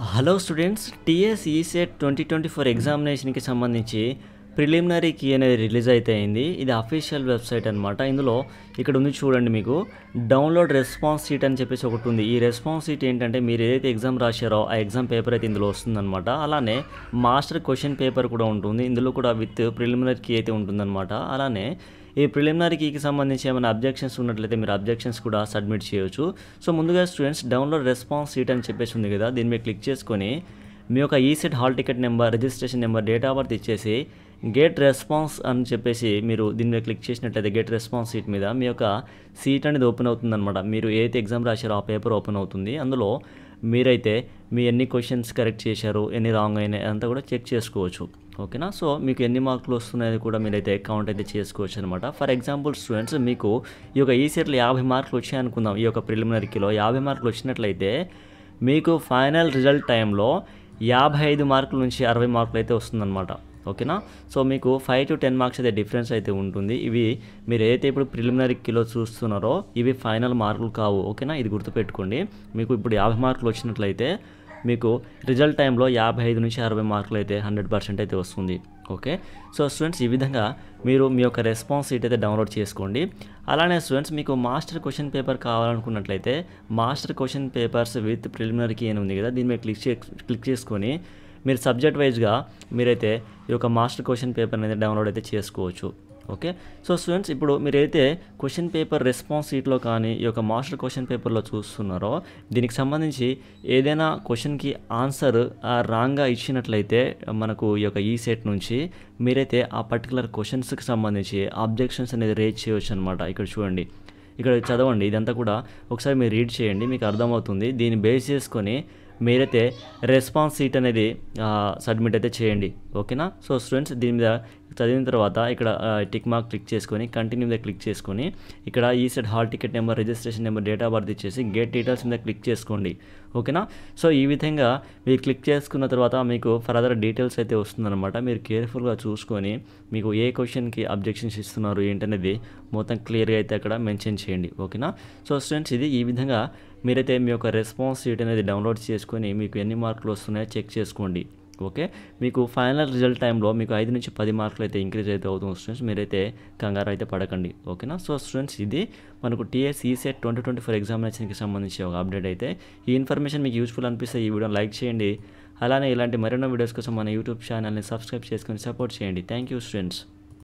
Hello students, TS ECET 2024 ఎగ్జామినేషన్కి సంబంధించి preliminary key అనేది release అయితే అయింది. ఇది అఫీషియల్ వెబ్సైట్ అనమాట. ఇందులో ఇక్కడ ఉంది చూడండి, మీకు డౌన్లోడ్ రెస్పాన్స్ షీట్ అని చెప్పేసి ఒకటి ఉంది. ఈ రెస్పాన్స్ షీట్ ఏంటంటే మీరు ఏదైతే ఎగ్జామ్ రాశారో ఆ ఎగ్జామ్ పేపర్ అయితే ఇందులో వస్తుందన్నమాట. అలానే మాస్టర్ క్వశ్చన్ పేపర్ కూడా ఉంటుంది. ఇందులో కూడా విత్ ప్రిలిమినరీ కీ అయితే ఉంటుందన్నమాట. అలానే ఈ ప్రిలిమినరీ కీకి సంబంధించి ఏమైనా అబ్జెక్షన్స్ ఉన్నట్లయితే మీరు అబ్జెక్షన్స్ కూడా సబ్మిట్ చేయొచ్చు. సో ముందుగా స్టూడెంట్స్, డౌన్లోడ్ రెస్పాన్స్ షీట్ అని చెప్పేసి ఉంది కదా, దీని మీద క్లిక్ చేసుకొని మీ యొక్క ECET hall ticket number, registration number, date of birth ఇచ్చేసి గెట్ రెస్పాన్స్ అని చెప్పేసి మీరు దీని మీద క్లిక్ చేసినట్లయితే గెట్ రెస్పాన్స్ షీట్ మీద మీ యొక్క సీట్ అనేది ఓపెన్ అవుతుందన్నమాట. మీరు ఏదైతే ఎగ్జామ్ రాశారో ఆ పేపర్ ఓపెన్ అవుతుంది. అందులో మీరైతే మీ ఎన్ని క్వశ్చన్స్ కరెక్ట్ చేశారు, ఎన్ని రాంగ్ అయినాయి అంతా కూడా చెక్ చేసుకోవచ్చు. ఓకేనా? సో మీకు ఎన్ని మార్కులు వస్తున్నాయని కూడా మీరైతే కౌంట్ అయితే చేసుకోవచ్చు అనమాట. ఫర్ ఎగ్జాంపుల్ స్టూడెంట్స్, మీకు ఈ యొక్క ఈసెట్లో 50 మార్కులు వచ్చాయనుకుందాం. ఈ యొక్క ప్రిలిమినరీలో 50 మార్కులు వచ్చినట్లయితే మీకు ఫైనల్ రిజల్ట్ టైంలో 55 మార్కుల నుంచి 60 మార్కులు అయితే వస్తుందన్నమాట. ఓకేనా? సో మీకు 5 to 10 మార్క్స్ అయితే డిఫరెన్స్ అయితే ఉంటుంది. ఇవి మీరు ఏదైతే ఇప్పుడు ప్రిలిమినరీ కీలో చూస్తున్నారో ఇవి ఫైనల్ మార్కులు కావు. ఓకేనా? ఇది గుర్తుపెట్టుకోండి. మీకు ఇప్పుడు 50 మార్కులు వచ్చినట్లయితే మీకు రిజల్ట్ టైంలో 55 నుంచి 60 మార్కులు అయితే 100% అయితే వస్తుంది. ఓకే? సో స్టూడెంట్స్, ఈ విధంగా మీరు మీ యొక్క రెస్పాన్స్ షీట్ అయితే డౌన్లోడ్ చేసుకోండి. అలానే స్టూడెంట్స్, మీకు మాస్టర్ క్వశ్చన్ పేపర్ కావాలనుకున్నట్లయితే master question papers with preliminary key అని ఉంది కదా, దీని మీద క్లిక్ చేసుకొని మీరు సబ్జెక్ట్ వైజ్గా మీరైతే ఈ యొక్క మాస్టర్ క్వశ్చన్ పేపర్ అనేది డౌన్లోడ్ అయితే చేసుకోవచ్చు. ఓకే? సో స్టూడెంట్స్, ఇప్పుడు మీరు అయితే క్వశ్చన్ పేపర్ రెస్పాన్స్ షీట్లో కానీ ఈ యొక్క మాస్టర్ క్వశ్చన్ పేపర్లో చూస్తున్నారో దీనికి సంబంధించి ఏదైనా క్వశ్చన్కి ఆన్సర్ రాంగ్గా ఇచ్చినట్లయితే మనకు ఈ యొక్క ఈ సెట్ నుంచి మీరైతే ఆ పర్టికులర్ క్వశ్చన్స్కి సంబంధించి అబ్జెక్షన్స్ అనేది రేజ్ చేయవచ్చు అనమాట. ఇక్కడ చూడండి, ఇక్కడ చదవండి, ఇదంతా కూడా ఒకసారి మీరు రీడ్ చేయండి, మీకు అర్థమవుతుంది. దీన్ని బేస్ చేసుకొని మీరైతే రెస్పాన్స్ షీట్ అనేది సబ్మిట్ అయితే చేయండి. ఓకేనా? సో స్టూడెంట్స్, దీని మీద చదివిన తర్వాత ఇక్కడ టిక్ మార్క్ క్లిక్ చేసుకొని కంటిన్యూ మీద క్లిక్ చేసుకొని ఇక్కడ ECET hall ticket number, registration number, date of birth ఇచ్చేసి గెట్ డీటెయిల్స్ మీద క్లిక్ చేసుకోండి. ఓకేనా? సో ఈ విధంగా మీరు క్లిక్ చేసుకున్న తర్వాత మీకు ఫర్దర్ డీటెయిల్స్ అయితే వస్తుందన్నమాట. మీరు కేర్ఫుల్గా చూసుకొని మీకు ఏ క్వశ్చన్కి అబ్జెక్షన్స్ ఇస్తున్నారు ఏంటనేది మొత్తం క్లియర్గా అయితే అక్కడ మెన్షన్ చేయండి. ఓకేనా? సో స్టూడెంట్స్, ఇది ఈ విధంగా మీరైతే మీ యొక్క రెస్పాన్స్ షీట్ అనేది డౌన్లోడ్ చేసుకొని మీకు ఎన్ని మార్కులు వస్తున్నాయో చెక్ చేసుకోండి. ఓకే? మీకు ఫైనల్ రిజల్ట్ టైంలో మీకు 5 నుంచి 10 మార్కులు అయితే ఇంక్రీజ్ అయితే అవుతుంది స్టూడెంట్స్. మీరైతే కంగారు అయితే పడకండి. ఓకేనా? సో స్టూడెంట్స్, ఇది మనకు టీఎస్ ఈసెట్ 2024 ఎగ్జామినేషన్కి సంబంధించి ఒక అప్డేట్ అయితే. ఈ ఇన్ఫర్మేషన్ మీకు యూస్ఫుల్ అనిపిస్తే ఈ వీడియోని లైక్ చేయండి. అలానే ఇలాంటి మరెన్నో వీడియోస్ కోసం మన యూట్యూబ్ ఛానల్ని సబ్స్క్రైబ్ చేసుకొని సపోర్ట్ చేయండి. Thank you students.